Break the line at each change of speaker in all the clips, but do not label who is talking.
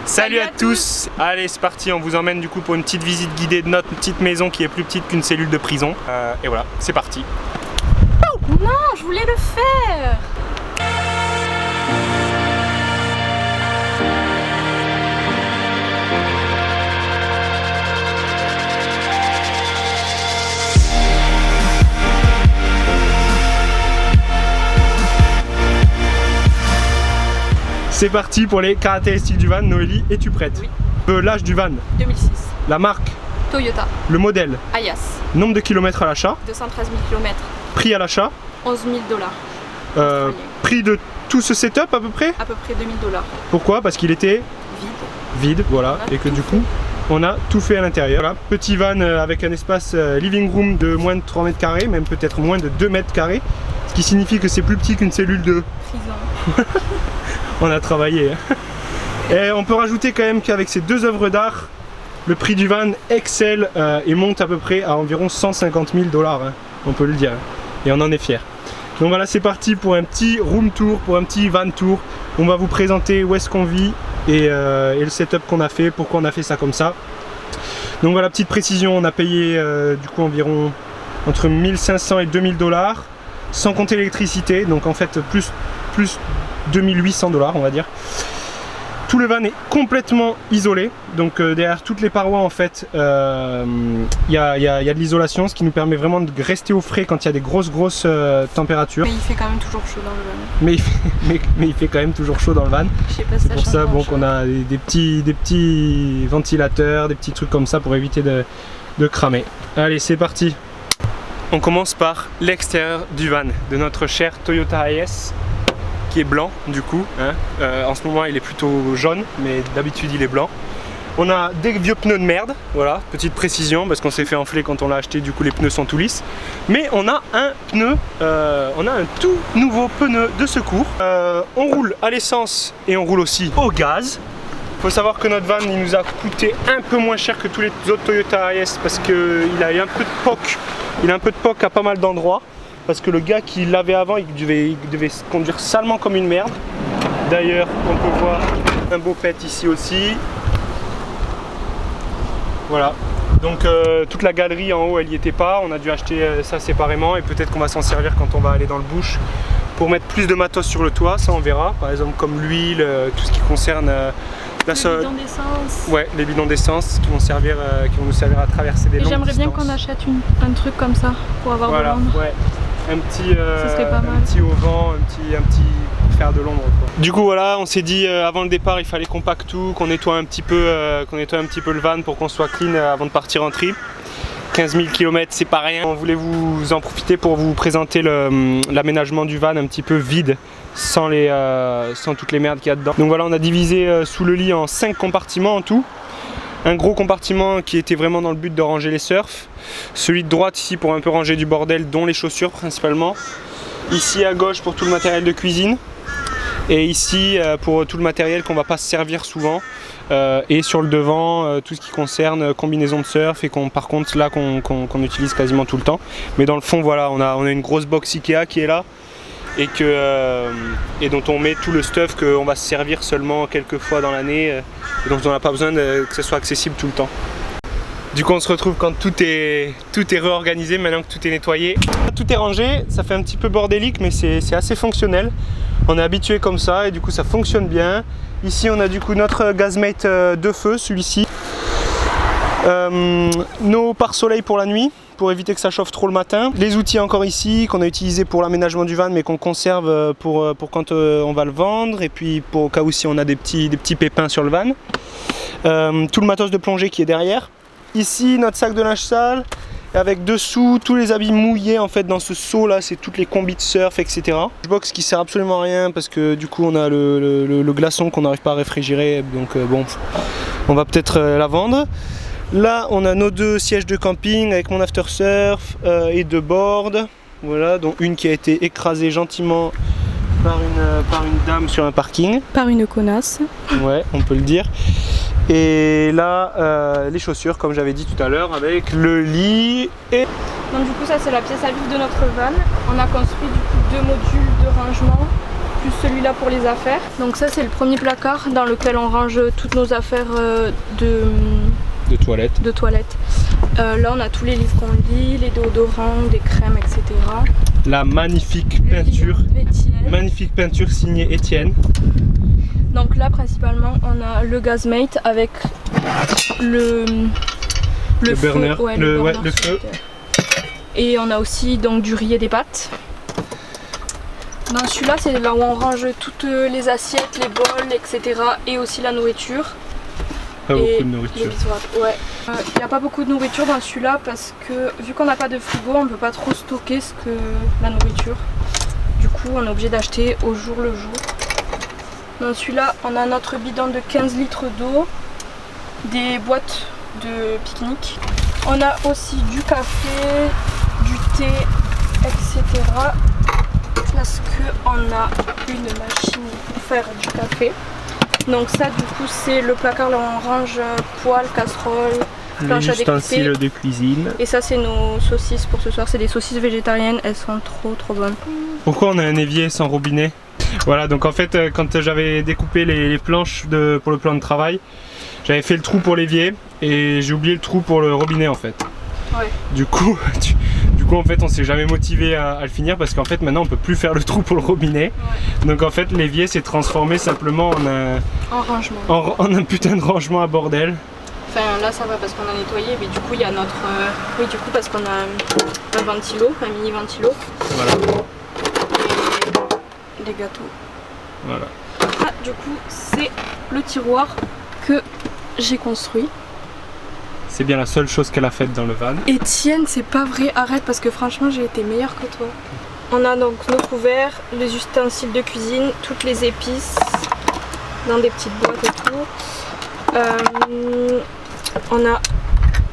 Salut à tous. Allez, c'est parti, on vous emmène du coup pour une petite visite guidée de notre petite maison qui est plus petite qu'une cellule de prison. Et voilà, c'est parti.
Non, je voulais le faire.
C'est parti pour les caractéristiques du van. Noélie, es-tu prête?
Oui.
L'âge du van?
2006.
La marque?
Toyota.
Le modèle?
Ayas.
Nombre de kilomètres à l'achat?
213 000 km.
Prix à l'achat?
11 000 $.
Prix de tout ce setup à peu près?
À peu près 2 000 $.
Pourquoi? Parce qu'il était vide, voilà, et que du coup on a tout fait à l'intérieur. Voilà, petit van avec un espace living room de moins de 3 mètres carrés, même peut-être moins de 2 mètres carrés, ce qui signifie que c'est plus petit qu'une cellule de
prison.
On a travaillé. Et on peut rajouter quand même qu'avec ces deux œuvres d'art, le prix du van excelle et monte à peu près à environ 150 000 $, hein, on peut le dire, et on en est fiers. Donc voilà, c'est parti pour un petit room tour, pour un petit van tour. On va vous présenter où est-ce qu'on vit et le setup qu'on a fait, pourquoi on a fait ça comme ça. Donc voilà, petite précision, on a payé du coup environ entre 1500 et 2000 $, sans compter l'électricité, donc en fait plus 2800 $, on va dire. Tout le van est complètement isolé, donc derrière toutes les parois en fait y a de l'isolation, ce qui nous permet vraiment de rester au frais quand il y a des grosses températures.
Mais il fait quand même toujours chaud dans le van.
Mais il fait quand même toujours chaud dans le van. C'est pour ça bon, qu'on a des petits ventilateurs, des petits trucs comme ça pour éviter de cramer. Allez, c'est parti. On commence par l'extérieur du van de notre cher Toyota Ayas, qui est blanc du coup, hein. En ce moment il est plutôt jaune, mais d'habitude il est blanc. On a des vieux pneus de merde, voilà, petite précision, parce qu'on s'est fait enfler quand on l'a acheté, du coup les pneus sont tout lisses. Mais on a un pneu, on a un tout nouveau pneu de secours. On roule à l'essence et on roule aussi au gaz. Il faut savoir que notre van il nous a coûté un peu moins cher que tous les autres Toyota Ayas parce qu'il a un peu de POC. Il a un peu de POC à pas mal d'endroits. Parce que le gars qui l'avait avant, il devait se conduire salement comme une merde. D'ailleurs, on peut voir un beau pet ici aussi. Voilà. Donc toute la galerie en haut, elle n'y était pas. On a dû acheter ça séparément et peut-être qu'on va s'en servir quand on va aller dans le bush pour mettre plus de matos sur le toit. Ça, on verra. Par exemple, comme l'huile, tout ce qui concerne
les bidons d'essence.
Ouais, les bidons d'essence qui vont nous servir à traverser des longues distances.
J'aimerais bien qu'on achète un truc comme ça pour avoir de l'ombre.
Ouais. Un petit au vent, un petit faire de l'ombre. Du coup voilà, on s'est dit avant le départ il fallait qu'on pack tout, qu'on nettoie un petit peu le van pour qu'on soit clean avant de partir en trip. 15 000 km c'est pas rien. On voulait vous en profiter pour vous présenter l'aménagement du van un petit peu vide, sans toutes les merdes qu'il y a dedans. Donc voilà, on a divisé sous le lit en 5 compartiments en tout. Un gros compartiment qui était vraiment dans le but de ranger les surfs. Celui de droite ici pour un peu ranger du bordel, dont les chaussures principalement. Ici à gauche pour tout le matériel de cuisine. Et ici pour tout le matériel qu'on va pas se servir souvent. Et sur le devant, tout ce qui concerne combinaison de surf et par contre là qu'on utilise quasiment tout le temps. Mais dans le fond voilà, on a une grosse box Ikea qui est là. Et dont on met tout le stuff qu'on va se servir seulement quelques fois dans l'année et donc on n'a pas besoin que ce soit accessible tout le temps. Du coup on se retrouve quand tout est réorganisé, maintenant que tout est nettoyé. Tout est rangé, ça fait un petit peu bordélique mais c'est assez fonctionnel. On est habitué comme ça et du coup ça fonctionne bien. Ici on a du coup notre gazmate de feu, celui-ci. Nos pare-soleil pour la nuit, pour éviter que ça chauffe trop le matin. Les outils encore ici qu'on a utilisés pour l'aménagement du van mais qu'on conserve pour quand on va le vendre et puis pour au cas où si on a des petits pépins sur le van. Tout le matos de plongée qui est derrière. Ici notre sac de linge sale avec dessous tous les habits mouillés en fait dans ce seau là, c'est toutes les combis de surf etc. Box qui sert absolument à rien parce que du coup on a le glaçon qu'on n'arrive pas à réfrigérer donc bon on va peut-être la vendre. Là on a nos 2 sièges de camping avec mon after surf et 2 boards, voilà, dont une qui a été écrasée gentiment par une dame sur un parking.
Par une connasse.
Ouais, on peut le dire. Et là les chaussures comme j'avais dit tout à l'heure avec le lit et...
Donc du coup ça c'est la pièce à vivre de notre van. On a construit du coup 2 modules de rangement plus celui-là pour les affaires. Donc ça c'est le premier placard dans lequel on range toutes nos affaires de toilette. Là on a tous les livres qu'on lit, les déodorants, des crèmes, etc.
La magnifique peinture signée Étienne.
Donc là principalement on a le Gazmate avec le feu,
burner, le feu.
Et on a aussi donc du riz et des pâtes. Dans celui-là c'est là où on range toutes les assiettes, les bols, etc. et aussi la nourriture.
Pas beaucoup de nourriture.
Ouais. Il n'y a pas beaucoup de nourriture dans celui-là parce que vu qu'on n'a pas de frigo, on ne peut pas trop stocker la nourriture. Du coup, on est obligé d'acheter au jour le jour. Dans celui-là, on a notre bidon de 15 litres d'eau, des boîtes de pique-nique. On a aussi du café, du thé, etc. Parce qu'on a une machine pour faire du café. Donc ça du coup c'est le placard là où on range poêle, casserole, planche à découper. Les ustensiles
de cuisine.
Et ça c'est nos saucisses pour ce soir, c'est des saucisses végétariennes, elles sont trop bonnes.
Pourquoi on a un évier sans robinet? Voilà, donc en fait quand j'avais découpé les planches pour le plan de travail, j'avais fait le trou pour l'évier et j'ai oublié le trou pour le robinet en fait.
Ouais.
Du coup en fait on s'est jamais motivé à le finir parce qu'en fait maintenant on peut plus faire le trou pour le robinet. Ouais. Donc en fait l'évier s'est transformé simplement en
rangement.
En un putain de rangement à bordel.
Enfin là ça va parce qu'on a nettoyé, mais du coup il y a notre... Oui du coup parce qu'on a un ventilo, un mini ventilo.
Voilà.
Et des gâteaux.
Voilà.
Ah du coup c'est le tiroir que j'ai construit.
C'est bien la seule chose qu'elle a faite dans le van.
Étienne, c'est pas vrai, arrête parce que franchement j'ai été meilleure que toi. On a donc nos couverts, les ustensiles de cuisine, toutes les épices dans des petites boîtes et tout. On a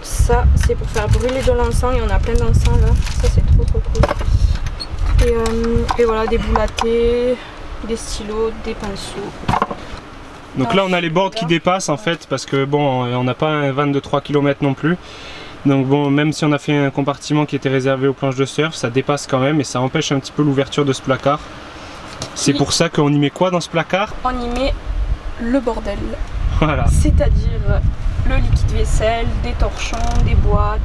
ça, c'est pour faire brûler de l'encens et on a plein d'encens là. Ça c'est trop cool. Et voilà, des boules à thé, des stylos, des pinceaux.
Donc là on a les bords qui dépassent en fait parce que bon on n'a pas un van de 3 km non plus. Donc bon même si on a fait un compartiment qui était réservé aux planches de surf, ça dépasse quand même et ça empêche un petit peu l'ouverture de ce placard. C'est pour ça qu'on y met quoi dans ce placard?
On y met le bordel.
Voilà.
C'est-à-dire le liquide vaisselle, des torchons, des boîtes,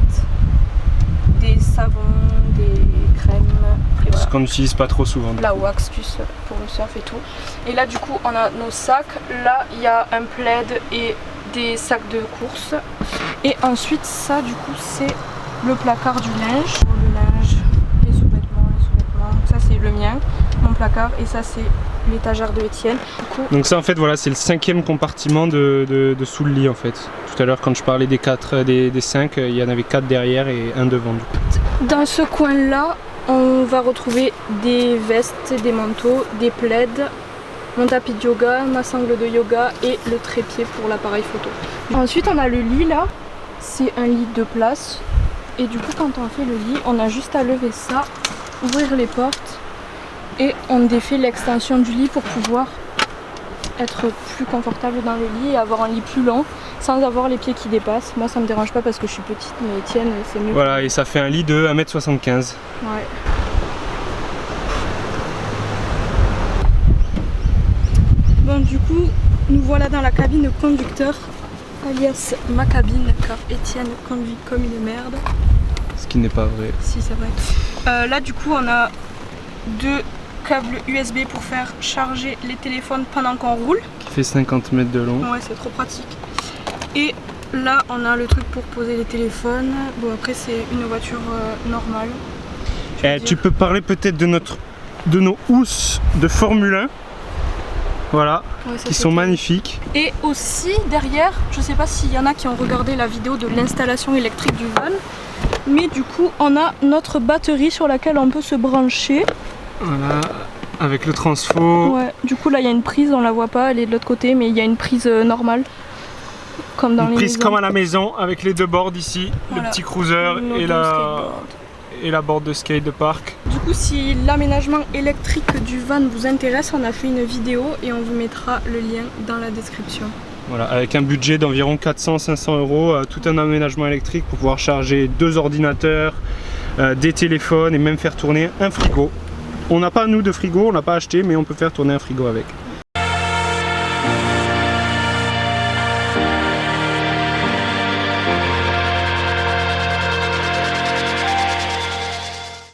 des savons, des crèmes.
Voilà. Ce qu'on n'utilise pas trop souvent.
La wax pour le surf et tout. Et là du coup on a nos sacs. Là il y a un plaid et des sacs de course. Et ensuite ça du coup c'est le placard du linge. Le linge, les sous-vêtements. Ça c'est le mien, mon placard. Et ça c'est l'étagère de Étienne.
Donc ça en fait voilà c'est le 5e compartiment de sous le lit en fait. Tout à l'heure quand je parlais des 5, il y en avait 4 derrière et un devant du coup.
Dans ce coin là on va retrouver des vestes, des manteaux, des plaids, mon tapis de yoga, ma sangle de yoga et le trépied pour l'appareil photo. Ensuite on a le lit là, c'est un lit de place et du coup quand on fait le lit on a juste à lever ça, ouvrir les portes et on défait l'extension du lit pour pouvoir être plus confortable dans le lit et avoir un lit plus long sans avoir les pieds qui dépassent. Moi ça me dérange pas parce que je suis petite, mais Étienne c'est mieux.
Voilà, et ça fait un lit de 1m75.
Ouais. Bon du coup nous voilà dans la cabine conducteur, alias ma cabine, car Étienne conduit comme une merde.
Ce qui n'est pas vrai.
Si c'est vrai. Là du coup on a 2 câbles USB pour faire charger les téléphones pendant qu'on roule.
Qui fait 50 mètres de long.
Ouais c'est trop pratique. Et là on a le truc pour poser les téléphones. Bon après c'est une voiture normale.
Tu peux parler peut-être de nos housses de Formule 1. Voilà, ouais, qui sont magnifiques.
Et aussi derrière, je sais pas s'il y en a qui ont regardé la vidéo de l'installation électrique du van, mais du coup on a notre batterie sur laquelle on peut se brancher.
Voilà, avec le transfo.
Ouais, du coup là il y a une prise, on la voit pas, elle est de l'autre côté, mais il y a une prise normale. Comme dans les
prise
maisons.
Comme à la maison, avec les 2 boards ici, voilà. Le petit cruiser et la board de skate de parc.
Du coup si l'aménagement électrique du van vous intéresse, on a fait une vidéo et on vous mettra le lien dans la description.
Voilà, avec un budget d'environ 400-500 €, tout un aménagement électrique pour pouvoir charger 2 ordinateurs, des téléphones et même faire tourner un frigo. On n'a pas nous de frigo, on l'a pas acheté, mais on peut faire tourner un frigo avec.